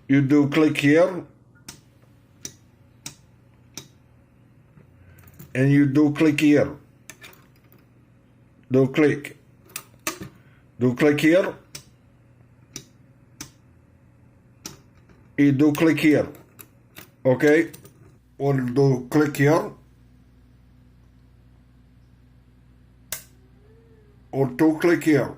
You do click here. And you do click here. Do click. Do click here. You do click here. Okay? Or do click here. Or do click here.